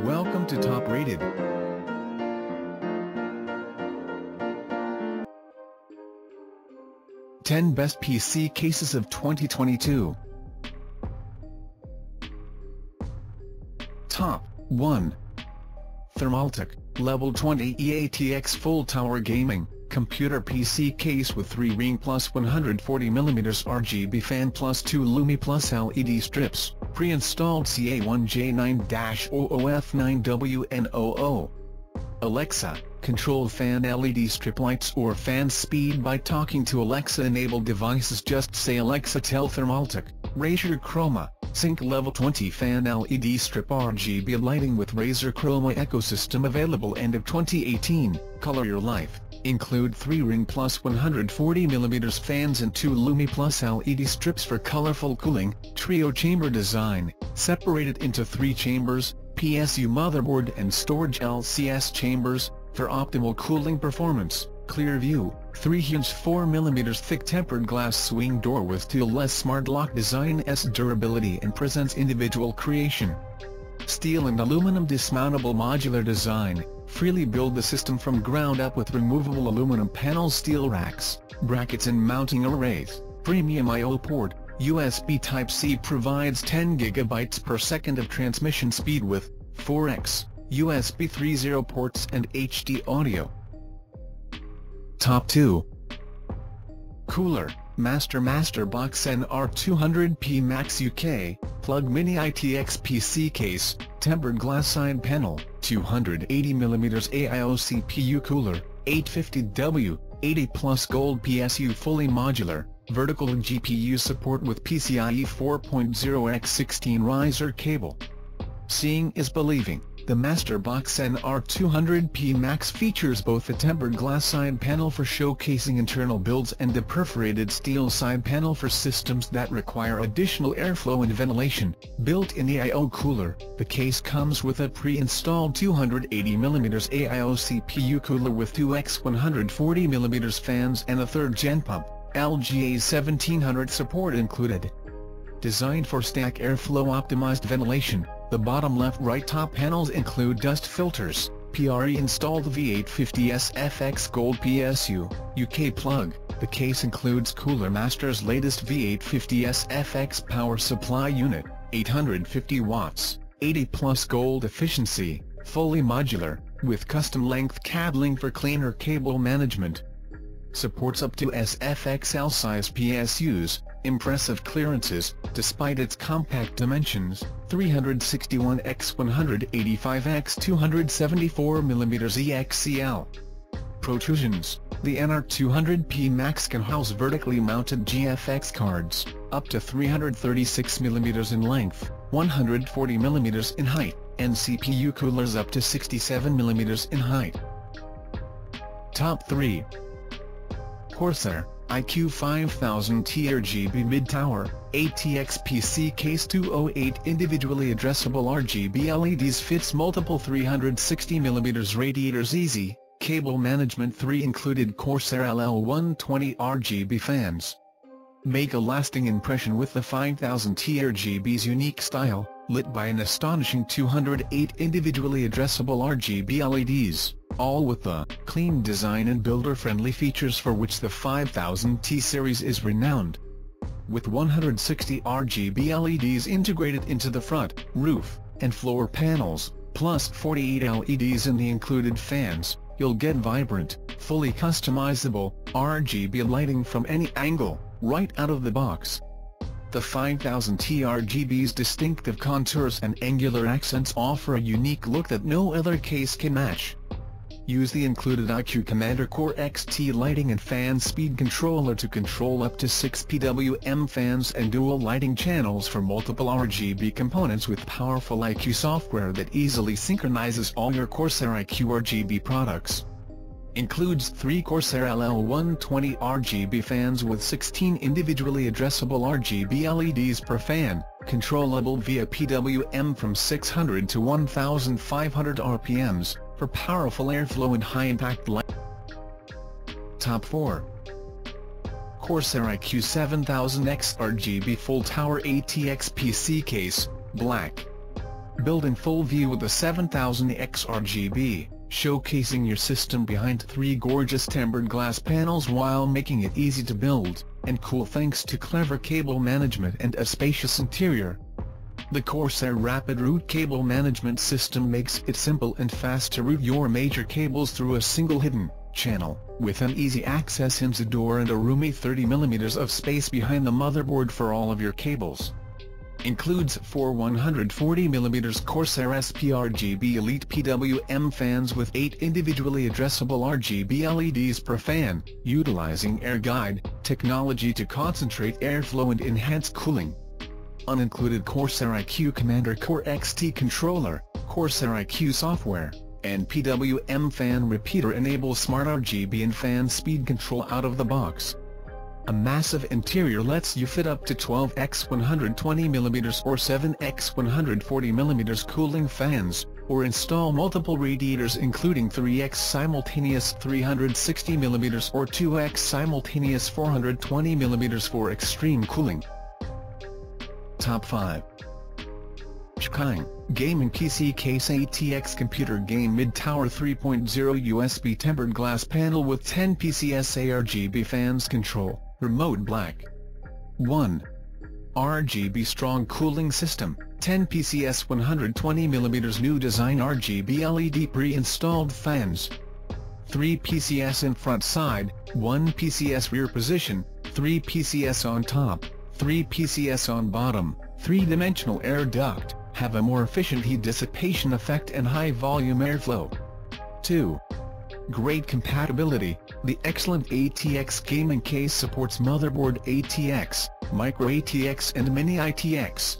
Welcome to Top Rated. Ten Best PC Cases of 2022. Top 1. Thermaltake, Level 20 EATX Full Tower Gaming, Computer PC Case with 3-ring plus 140mm RGB fan plus 2 Lumi plus LED strips, pre-installed CA1J9-00F9WNOO. Alexa, control fan LED strip lights or fan speed by talking to Alexa-enabled devices. Just say Alexa tell Thermaltake, Razer Chroma, Sync Level 20 fan LED strip RGB lighting with Razer Chroma ecosystem available end of 2018, color your life. Include 3-ring plus 140mm fans and 2 Lumi plus LED strips for colorful cooling, trio chamber design, separated into 3 chambers, PSU motherboard and storage LCS chambers, for optimal cooling performance. Clear view, 3-inch 4mm thick tempered glass swing door with tool-less smart lock design. Durability and presents individual creation. Steel and aluminum dismountable modular design, freely build the system from ground up with removable aluminum panels, steel racks, brackets and mounting arrays. Premium I/O port, USB Type-C provides 10 GB per second of transmission speed with 4x USB 3.0 ports and HD audio. Top 2. Cooler, Masterbox NR200P Max UK, Plug Mini ITX PC Case, Tempered Glass Side Panel, 280mm AIO CPU Cooler, 850W, 80 Plus Gold PSU Fully Modular, Vertical GPU support with PCIe 4.0x16 riser cable. Seeing is believing. The Masterbox NR200P Max features both the tempered glass side panel for showcasing internal builds and the perforated steel side panel for systems that require additional airflow and ventilation. Built in the I/O cooler, the case comes with a pre-installed 280mm AIO CPU cooler with 2x 140mm fans and a 3rd-gen pump, LGA 1700 support included. Designed for stack airflow optimized ventilation, the bottom left-right top panels include dust filters, PRE-installed V850S FX Gold PSU, UK plug. The case includes Cooler Master's latest V850S FX power supply unit, 850 watts, 80 plus gold efficiency, fully modular, with custom length cabling for cleaner cable management. Supports up to SFXL size PSUs, impressive clearances, despite its compact dimensions, 361x185x274mm EXCL. Protrusions. The NR200P Max can house vertically mounted GFX cards, up to 336mm in length, 140mm in height, and CPU coolers up to 67mm in height. Top 3. Corsair iCUE 5000 TRGB Mid-Tower, ATX PC Case 208 Individually addressable RGB LEDs fits multiple 360mm radiators. Easy, cable management. 3 included Corsair LL120 RGB fans. Make a lasting impression with the 5000 TRGB's unique style, lit by an astonishing 208 individually addressable RGB LEDs. All with the clean design and builder-friendly features for which the 5000T series is renowned. With 160 RGB LEDs integrated into the front, roof, and floor panels, plus 48 LEDs in the included fans, you'll get vibrant, fully customizable, RGB lighting from any angle, right out of the box. The 5000T RGB's distinctive contours and angular accents offer a unique look that no other case can match. Use the included iCUE Commander Core XT lighting and fan speed controller to control up to 6 PWM fans and dual lighting channels for multiple RGB components with powerful iCUE software that easily synchronizes all your Corsair iCUE RGB products. Includes 3 Corsair LL120 RGB fans with 16 individually addressable RGB LEDs per fan, controllable via PWM from 600 to 1500 RPMs, for powerful airflow and high-impact light. Top 4. Corsair iCUE 7000X RGB Full Tower ATX PC Case, Black. Built in full view with a 7000X RGB, showcasing your system behind 3 gorgeous tempered glass panels while making it easy to build and cool thanks to clever cable management and a spacious interior. The Corsair Rapid Route Cable Management System makes it simple and fast to route your major cables through a single hidden channel, with an easy access into door and a roomy 30mm of space behind the motherboard for all of your cables. Includes 4 140mm Corsair SP-RGB Elite PWM fans with 8 individually addressable RGB LEDs per fan, utilizing Air Guide technology to concentrate airflow and enhance cooling. Unincluded Corsair iQ Commander Core XT controller, Corsair iQ software, and PWM fan repeater enable smart RGB and fan speed control out of the box. A massive interior lets you fit up to 12x 120mm or 7x 140mm cooling fans, or install multiple radiators including 3x simultaneous 360mm or 2x simultaneous 420mm for extreme cooling. Top 5. Shkine Gaming PC Case ATX Computer Game Mid-Tower 3.0 USB Tempered Glass Panel with 10 PCS RGB Fans Control, Remote Black. 1. RGB Strong Cooling System, 10 PCS 120mm New Design RGB LED Pre-installed Fans. 3 PCS in front side, 1 PCS rear position, 3 PCS on top, 3 PCS on bottom, 3-dimensional air duct, have a more efficient heat dissipation effect and high volume airflow. 2. Great compatibility. The excellent ATX gaming case supports motherboard ATX, micro ATX and mini ITX.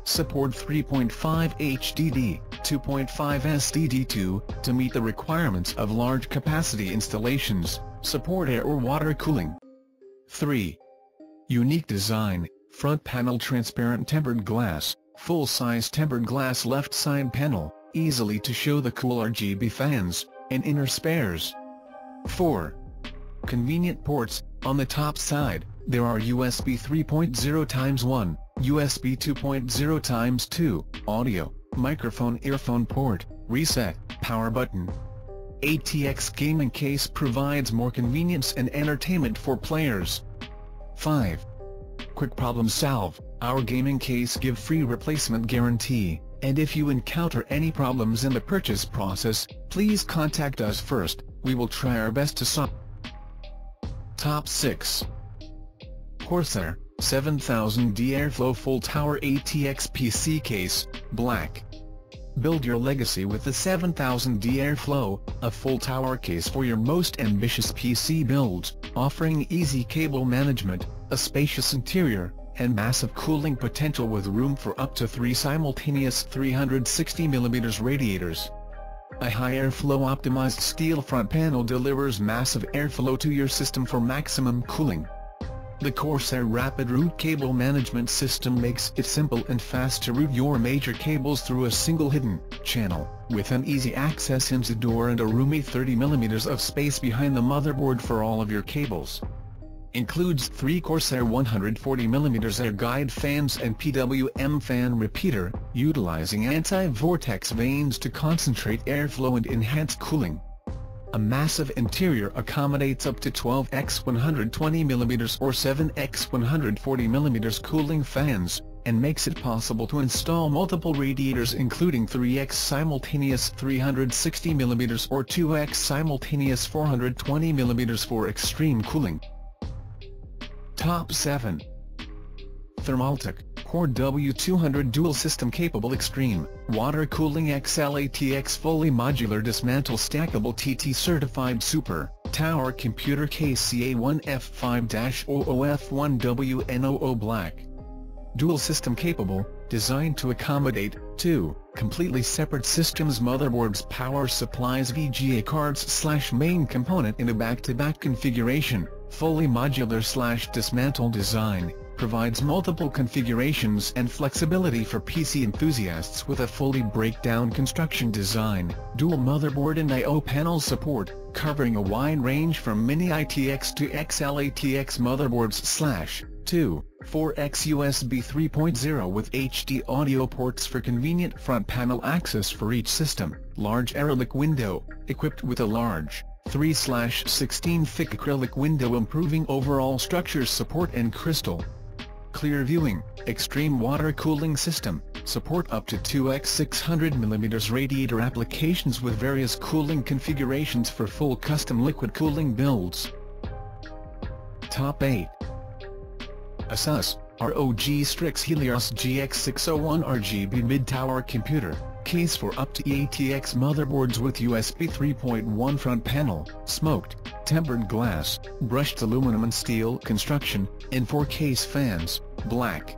Support 3.5 HDD, 2.5 SDD2, to meet the requirements of large capacity installations, support air or water cooling. 3. Unique design, front panel transparent tempered glass, full-size tempered glass left side panel, easily to show the cool RGB fans, and inner spares. 4. Convenient ports. On the top side, there are USB 3.0x1, USB 2.0x2, audio, microphone earphone port, reset, power button. ATX gaming case provides more convenience and entertainment for players. 5. Quick problem solve. Our gaming case give free replacement guarantee, and if you encounter any problems in the purchase process, please contact us first. We will try our best to solve. Top 6. Corsair 7000D Airflow Full Tower ATX PC Case, Black. Build your legacy with the 7000D Airflow, a full tower case for your most ambitious PC builds, offering easy cable management, a spacious interior, and massive cooling potential with room for up to 3 simultaneous 360mm radiators. A high airflow optimized steel front panel delivers massive airflow to your system for maximum cooling. The Corsair Rapid Route Cable Management System makes it simple and fast to route your major cables through a single hidden channel, with an easy access into door and a roomy 30mm of space behind the motherboard for all of your cables. Includes 3 Corsair 140mm air guide fans and PWM fan repeater, utilizing anti-vortex vanes to concentrate airflow and enhance cooling. A massive interior accommodates up to 12x 120mm or 7x 140mm cooling fans, and makes it possible to install multiple radiators including 3x simultaneous 360mm or 2x simultaneous 420mm for extreme cooling. Top 7. Thermaltake Core W200 Dual System Capable Extreme Water Cooling XL-ATX Fully Modular Dismantle Stackable TT Certified Super Tower Computer Case CA1F5-00F1WNOO Black. Dual System Capable, designed to accommodate 2 completely separate systems motherboards power supplies VGA cards/main component in a back-to-back configuration, fully modular/dismantle design, provides multiple configurations and flexibility for PC enthusiasts with a fully breakdown construction design, dual motherboard and I/O panel support, covering a wide range from Mini ITX to XL-ATX motherboards / 2, 4x USB 3.0 with HD audio ports for convenient front panel access for each system, large acrylic window, equipped with a large 3/16 thick acrylic window improving overall structure support and crystal clear viewing, extreme water cooling system, support up to 2x 600mm radiator applications with various cooling configurations for full custom liquid cooling builds. Top 8. Asus ROG Strix Helios GX601 RGB mid-tower computer, case for up to ATX motherboards with USB 3.1 front panel, smoked, tempered glass, brushed aluminum and steel construction, and 4 case fans, black.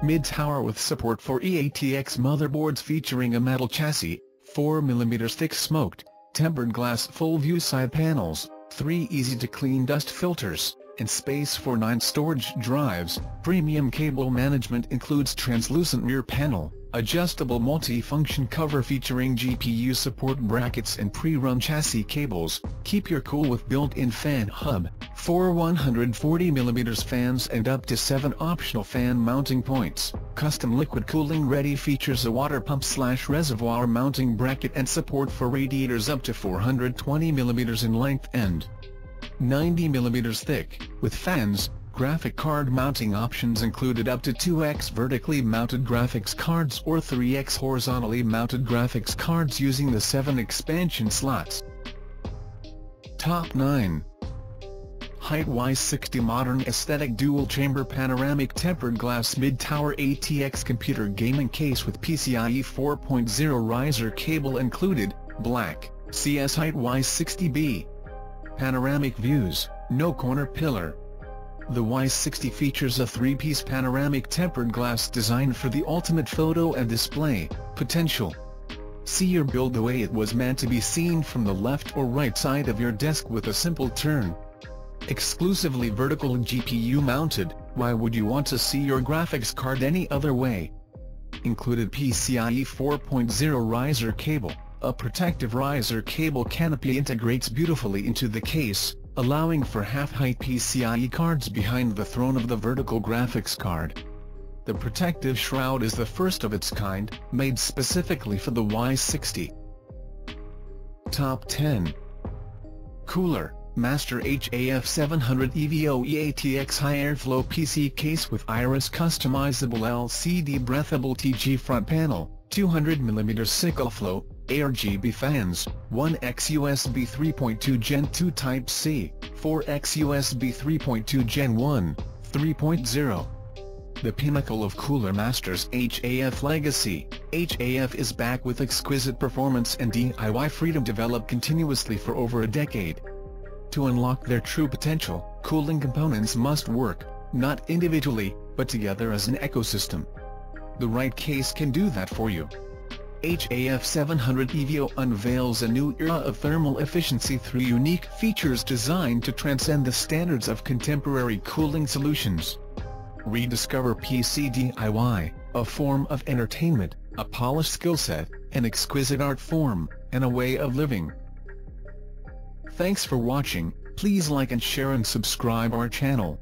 Mid-tower with support for eATX motherboards featuring a metal chassis, 4mm thick smoked, tempered glass full view side panels, 3 easy-to-clean dust filters, and space for 9 storage drives. Premium cable management includes translucent rear panel, adjustable multi-function cover featuring GPU support brackets and pre-run chassis cables, keep your cool with built-in fan hub, 4 140mm fans and up to 7 optional fan mounting points, custom liquid cooling ready features a water pump / reservoir mounting bracket and support for radiators up to 420mm in length and 90mm thick, with fans. Graphic card mounting options included up to 2x vertically mounted graphics cards or 3x horizontally mounted graphics cards using the 7 expansion slots. Top 9. Height Y60 Modern Aesthetic Dual Chamber Panoramic Tempered Glass Mid-Tower ATX Computer Gaming Case with PCIe 4.0 riser cable included, black, CS height Y60B. Panoramic views, no corner pillar. The Y60 features a 3-piece panoramic tempered glass designed for the ultimate photo and display potential. See your build the way it was meant to be seen from the left or right side of your desk with a simple turn. Exclusively vertical and GPU mounted, why would you want to see your graphics card any other way? Included PCIe 4.0 riser cable. A protective riser cable canopy integrates beautifully into the case, allowing for half-height PCIe cards behind the throne of the vertical graphics card. The protective shroud is the first of its kind, made specifically for the Y60. Top 10. Cooler, Master HAF 700 EVO eATX High Airflow PC Case with Iris Customizable LCD Breathable TG Front Panel, 200mm SickleFlow, RGB fans, 1x USB 3.2 Gen 2 Type-C, 4x USB 3.2 Gen 1, 3.0. The pinnacle of Cooler Master's HAF legacy, HAF is back with exquisite performance and DIY freedom developed continuously for over a decade. To unlock their true potential, cooling components must work, not individually, but together as an ecosystem. The right case can do that for you. HAF 700 EVO unveils a new era of thermal efficiency through unique features designed to transcend the standards of contemporary cooling solutions. Rediscover PC DIY, a form of entertainment, a polished skill set, an exquisite art form, and a way of living. Thanks for watching. Please like and share and subscribe our channel.